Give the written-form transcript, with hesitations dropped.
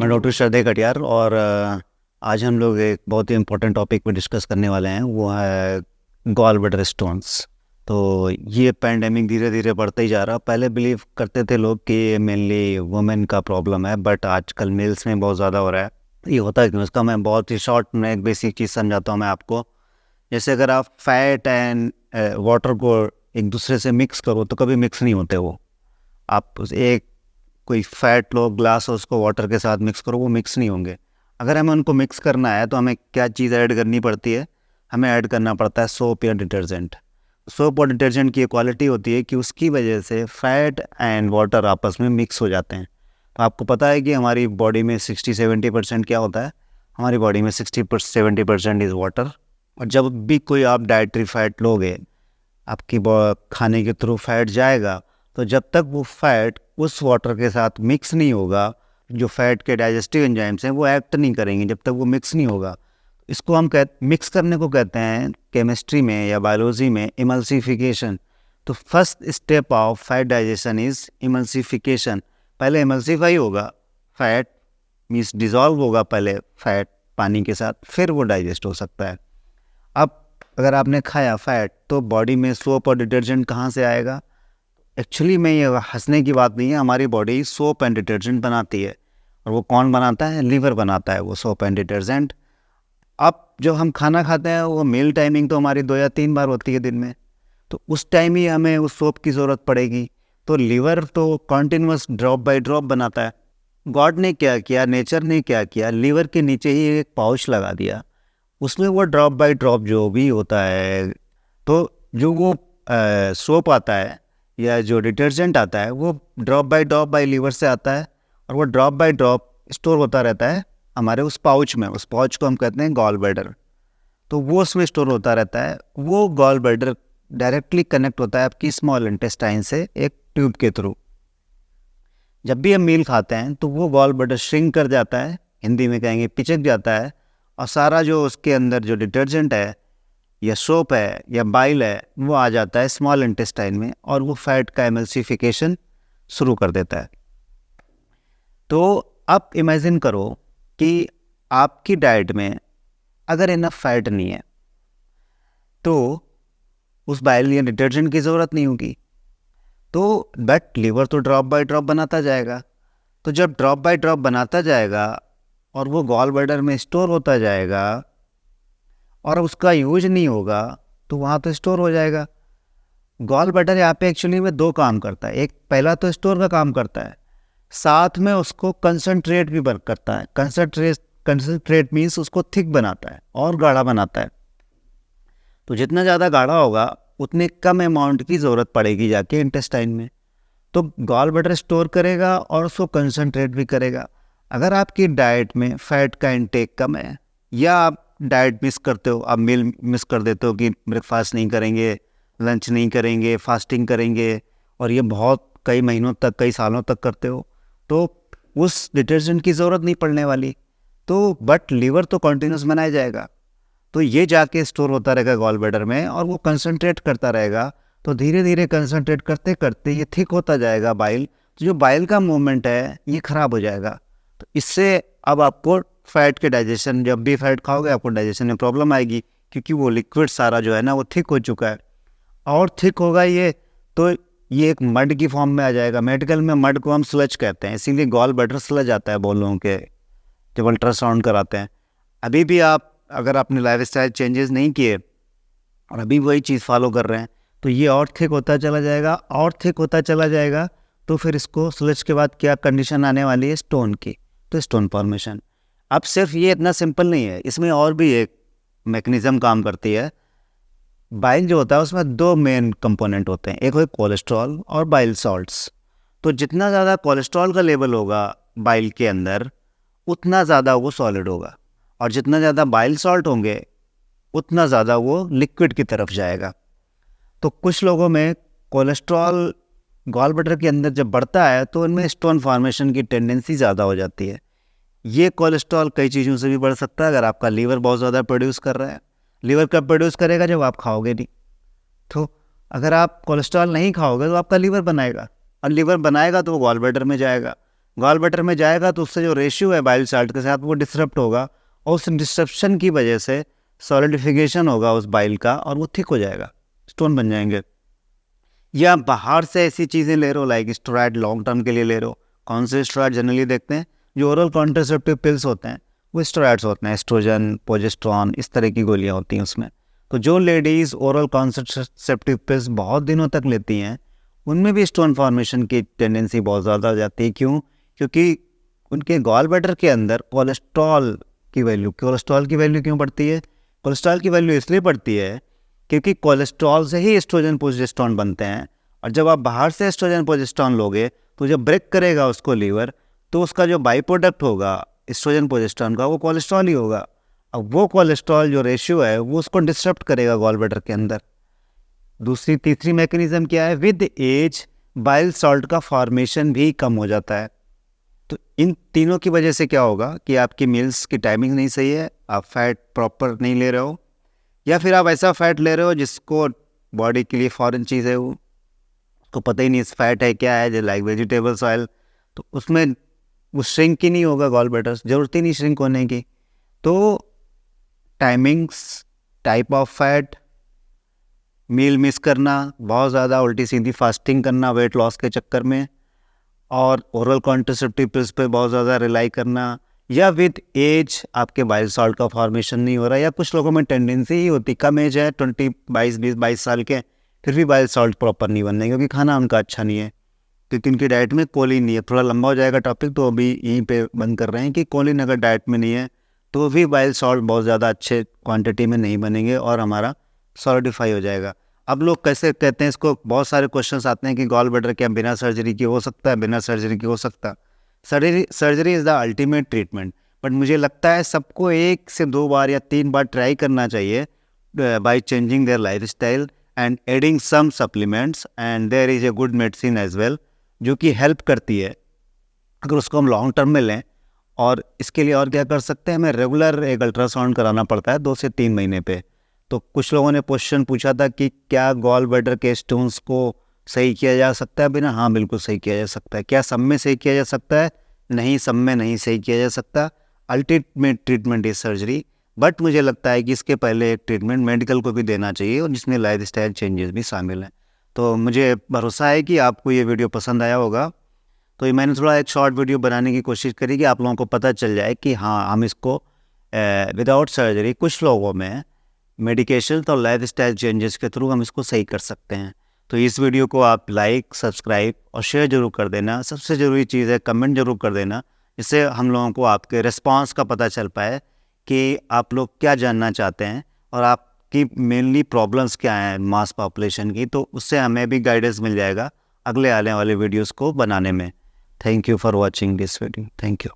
Doctor श्रद्धे कटियार और आज हम लोग एक बहुत ही इम्पोर्टेंट टॉपिक पे डिस्कस करने वाले हैं, वो है गॉल ब्लैडर स्टोन्स। तो ये पेंडेमिक धीरे धीरे बढ़ता ही जा रहा। पहले बिलीव करते थे लोग कि ये मेनली वुमेन का प्रॉब्लम है, बट आजकल मेल्स में बहुत ज़्यादा हो रहा है। ये होता है क्यों, इसका मैं बहुत ही शॉर्ट में एक बेसिक चीज़ समझाता हूँ मैं आपको। जैसे अगर आप फैट एंड वाटर को एक दूसरे से मिक्स करो तो कभी मिक्स नहीं होते वो। आप एक कोई फैट लो ग्लास और उसको वाटर के साथ मिक्स करो, वो मिक्स नहीं होंगे। अगर हमें उनको मिक्स करना है तो हमें क्या चीज़ ऐड करनी पड़ती है? हमें ऐड करना पड़ता है सोप या डिटर्जेंट। सोप और डिटर्जेंट की क्वालिटी होती है कि उसकी वजह से फैट एंड वाटर आपस में मिक्स हो जाते हैं। तो आपको पता है कि हमारी बॉडी में 60-70% क्या होता है? हमारी बॉडी में 60-70% इज़ वाटर। और जब भी कोई आप डाइटरी फैट लोगे, आपकी खाने के थ्रू फैट जाएगा, तो जब तक वो फैट उस वाटर के साथ मिक्स नहीं होगा, जो फैट के डाइजेस्टिव एंजाइम्स हैं वो एक्ट नहीं करेंगे जब तक वो मिक्स नहीं होगा। इसको हम मिक्स करने को कहते हैं केमिस्ट्री में या बायोलॉजी में इमल्सिफिकेशन। तो first step of fat digestion is emulsification. पहले इमल्सिफाई होगा फैट, मीन्स डिज़ोल्व होगा पहले फैट पानी के साथ, फिर वो डाइजेस्ट हो सकता है। अब अगर आपने खाया फैट तो बॉडी में सोप और डिटर्जेंट कहाँ से आएगा? एक्चुअली में ये हंसने की बात नहीं है, हमारी बॉडी सोप एंड डिटर्जेंट बनाती है। और वो कौन बनाता है? लीवर बनाता है वो सोप एंड डिटर्जेंट। अब जो हम खाना खाते हैं वो मील टाइमिंग तो हमारी 2 या 3 बार होती है दिन में, तो उस टाइम ही हमें उस सोप की ज़रूरत पड़ेगी। तो लीवर तो कॉन्टिन्यूस ड्रॉप बाय ड्रॉप बनाता है। गॉड ने क्या किया, नेचर ने क्या किया, लीवर के नीचे ही एक पाउच लगा दिया, उसमें वो ड्रॉप बाय ड्रॉप जो भी होता है, तो जो वो सोप आता है या जो डिटर्जेंट आता है वो ड्रॉप बाय लीवर से आता है, और वो ड्रॉप बाय ड्रॉप स्टोर होता रहता है हमारे उस पाउच में। उस पाउच को हम कहते हैं गॉल ब्लैडर। तो वो उसमें स्टोर होता रहता है। वो गॉल ब्लैडर डायरेक्टली कनेक्ट होता है आपकी स्मॉल इंटेस्टाइन से एक ट्यूब के थ्रू। जब भी हम मील खाते हैं तो वो गॉल ब्लैडर श्रिंक कर जाता है, हिंदी में कहेंगे पिचक जाता है, और सारा जो उसके अंदर जो डिटर्जेंट है या सोप है या बाइल है वो आ जाता है स्मॉल इंटेस्टाइन में, और वो फैट का एमल्सिफिकेशन शुरू कर देता है। तो आप इमेजिन करो कि आपकी डाइट में अगर इनफ फैट नहीं है तो उस बाइल या डिटर्जेंट की ज़रूरत नहीं होगी। तो बट लीवर तो ड्रॉप बाय ड्रॉप बनाता जाएगा। तो जब ड्रॉप बाय ड्रॉप बनाता जाएगा और वो गॉल ब्लैडर में स्टोर होता जाएगा और उसका यूज नहीं होगा, तो वहाँ तो स्टोर हो जाएगा। गॉल ब्लैडर यहाँ पे एक्चुअली में 2 काम करता है। एक, पहला तो स्टोर का काम करता है, साथ में उसको कंसंट्रेट भी वर्क करता है। कंसंट्रेट मीन्स उसको थिक बनाता है और गाढ़ा बनाता है। तो जितना ज़्यादा गाढ़ा होगा उतने कम अमाउंट की ज़रूरत पड़ेगी जाके इंटेस्टाइन में। तो गॉल ब्लैडर स्टोर करेगा और उसको कंसंट्रेट भी करेगा। अगर आपकी डाइट में फैट का इंटेक कम है, या आप डाइट मिस करते हो, आप मील मिस कर देते हो कि ब्रेकफास्ट नहीं करेंगे, लंच नहीं करेंगे, फास्टिंग करेंगे, और ये बहुत कई महीनों तक, कई सालों तक करते हो, तो उस डिटर्जेंट की ज़रूरत नहीं पड़ने वाली। तो बट लीवर तो कॉन्टिन्यूस बनाया जाएगा, तो ये जाके स्टोर होता रहेगा गॉल ब्लैडर में और वो कंसंट्रेट करता रहेगा। तो धीरे धीरे कंसंट्रेट करते करते ये थिक होता जाएगा बाइल। तो जो बाइल का मूवमेंट है ये ख़राब हो जाएगा। तो इससे अब आपको फैट के डाइजेशन, जब भी फैट खाओगे आपको डाइजेशन में प्रॉब्लम आएगी, क्योंकि वो लिक्विड सारा जो है ना वो थिक हो चुका है। और थिक होगा ये, तो ये एक मड की फॉर्म में आ जाएगा। मेडिकल में मड को हम स्लज कहते हैं, इसीलिए गॉल ब्लैडर स्लज आता है बोलों के जब अल्ट्रासाउंड कराते हैं। अभी भी आप अगर अपने लाइफ स्टाइल चेंजेस नहीं किए और अभी वही चीज़ फॉलो कर रहे हैं, तो ये और थिक होता चला जाएगा और थिक होता चला जाएगा। तो फिर इसको स्लज के बाद क्या कंडीशन आने वाली है? स्टोन की। तो स्टोन फॉर्मेशन। अब सिर्फ ये इतना सिंपल नहीं है, इसमें और भी एक मैकेनिज्म काम करती है। बाइल जो होता है उसमें 2 मेन कंपोनेंट होते हैं, एक है कोलेस्ट्रॉल और बाइल सॉल्ट्स। तो जितना ज़्यादा कोलेस्ट्रॉल का लेवल होगा बाइल के अंदर उतना ज़्यादा वो सॉलिड होगा, और जितना ज़्यादा बाइल सॉल्ट होंगे उतना ज़्यादा वो लिक्विड की तरफ जाएगा। तो कुछ लोगों में कोलेस्ट्रॉल गॉल ब्लैडर के अंदर जब बढ़ता है तो उनमें स्टोन फॉर्मेशन की टेंडेंसी ज़्यादा हो जाती है। ये कोलेस्ट्रॉल कई चीज़ों से भी बढ़ सकता है। अगर आपका लीवर बहुत ज़्यादा प्रोड्यूस कर रहा है, लीवर कब प्रोड्यूस करेगा? जब आप खाओगे नहीं। तो अगर आप कोलेस्ट्रॉल नहीं खाओगे तो आपका लीवर बनाएगा, और लीवर बनाएगा तो वो गॉल ब्लैडर में जाएगा। गॉल ब्लैडर में जाएगा तो उससे जो रेशियो है बाइल साल्ट के साथ वो डिसरप्ट होगा, और उस डिसरप्शन की वजह से सॉलिडिफिकेशन होगा उस बाइल का और वो थिक हो जाएगा, स्टोन बन जाएंगे। या बाहर से ऐसी चीज़ें ले रहे हो लाइक स्टेरॉइड लॉन्ग टर्म के लिए ले रहे हो। कौन से स्टेरॉइड जनरली देखते हैं? जो ओरल कॉन्ट्रासेप्टिव पिल्स होते हैं वो स्टेरॉइड्स होते हैं, एस्ट्रोजन, प्रोजेस्टेरॉन, इस तरह की गोलियां होती हैं उसमें। तो जो लेडीज़ ओरल कॉन्ट्रासेप्टिव पिल्स बहुत दिनों तक लेती हैं उनमें भी स्टोन फॉर्मेशन की टेंडेंसी बहुत ज़्यादा हो जाती है। क्यों? क्योंकि उनके गॉल ब्लैडर के अंदर कोलेस्ट्रॉल की वैल्यू क्यों बढ़ती है? कोलेस्ट्रॉल की वैल्यू इसलिए बढ़ती है क्योंकि कोलेस्ट्रॉल से ही एस्ट्रोजन प्रोजेस्टेरॉन बनते हैं, और जब आप बाहर से एस्ट्रोजन प्रोजेस्टेरॉन लोगे तो जब ब्रेक करेगा उसको लीवर, तो उसका जो बाई प्रोडक्ट होगा एस्ट्रोजन प्रोजेस्टेरॉन का वो कोलेस्ट्रॉल ही होगा। अब वो कोलेस्ट्रॉल जो रेशियो है वो उसको डिस्टर्ब करेगा गॉल ब्लैडर के अंदर। तीसरी मैकेनिज्म क्या है? विद एज बाइल सॉल्ट का फॉर्मेशन भी कम हो जाता है। तो इन तीनों की वजह से क्या होगा कि आपकी मील्स की टाइमिंग नहीं सही है, आप फैट प्रॉपर नहीं ले रहे हो, या फिर आप ऐसा फैट ले रहे हो जिसको बॉडी के लिए फॉरेन चीज़ है, वो उसको पता ही नहीं इस फैट है क्या है, जो लाइक वेजिटेबल्स ऑयल, तो उसमें वो श्रिंक ही नहीं होगा गॉल ब्लैडर, ज़रूरत ही नहीं श्रिंक होने की। तो timings, type of fat, meal miss करना, बहुत ज़्यादा उल्टी सीधी फास्टिंग करना वेट लॉस के चक्कर में, और ओरल कॉन्ट्रासेप्टिव पिल्स पे बहुत ज़्यादा रिलाई करना, या विद एज आपके बाइल सॉल्ट का फॉर्मेशन नहीं हो रहा, या कुछ लोगों में टेंडेंसी ही होती, कम एज है 22 साल के, फिर भी बाइल सॉल्ट प्रॉपर नहीं बनने क्योंकि खाना उनका अच्छा नहीं है, क्योंकि उनकी डाइट में कोलिन नहीं है। थोड़ा लंबा हो जाएगा टॉपिक, तो अभी यहीं पे बंद कर रहे हैं कि कोलिन अगर डाइट में नहीं है तो भी बाइल सॉल्ट बहुत ज़्यादा अच्छे क्वांटिटी में नहीं बनेंगे और हमारा सॉलिडिफाई हो जाएगा। अब लोग कैसे कहते हैं इसको, बहुत सारे क्वेश्चंस आते हैं कि गॉल ब्लैडर क्या बिना सर्जरी के हो सकता है, बिना सर्जरी के हो सकता है? Surgery is the ultimate treatment, but मुझे लगता है सबको 1 से 2 बार या 3 बार ट्राई करना चाहिए by changing their lifestyle and adding some supplements, and there is a good medicine as well जो कि हेल्प करती है अगर उसको हम लॉन्ग टर्म में लें। और इसके लिए और क्या कर सकते हैं? हमें रेगुलर एक अल्ट्रासाउंड कराना पड़ता है 2 से 3 महीने पे। तो कुछ लोगों ने क्वेश्चन पूछा था कि क्या गॉल ब्लैडर के स्टोन्स को सही किया जा सकता है बिना? हाँ, बिल्कुल सही किया जा सकता है। क्या सब में सही किया जा सकता है? नहीं, सब में नहीं सही किया जा सकता। Ultimate treatment is surgery, but मुझे लगता है कि इसके पहले एक ट्रीटमेंट मेडिकल को भी देना चाहिए और जिसमें लाइफ स्टाइल चेंजेस भी शामिल हैं। तो मुझे भरोसा है कि आपको ये वीडियो पसंद आया होगा। तो ये मैंने थोड़ा एक शॉर्ट वीडियो बनाने की कोशिश करी कि आप लोगों को पता चल जाए कि हाँ, हम इसको विदाउट सर्जरी कुछ लोगों में मेडिकेशन और लाइफ स्टाइल चेंजेस के थ्रू हम इसको सही कर सकते हैं। तो इस वीडियो को आप लाइक, सब्सक्राइब और शेयर जरूर कर देना। सबसे ज़रूरी चीज़ है कमेंट जरूर कर देना, इससे हम लोगों को आपके रिस्पांस का पता चल पाए कि आप लोग क्या जानना चाहते हैं और आपकी मेनली प्रॉब्लम्स क्या हैं मास पॉपुलेशन की। तो उससे हमें भी गाइडेंस मिल जाएगा अगले आने वाले वीडियोज़ को बनाने में। Thank you for watching this video. Thank you.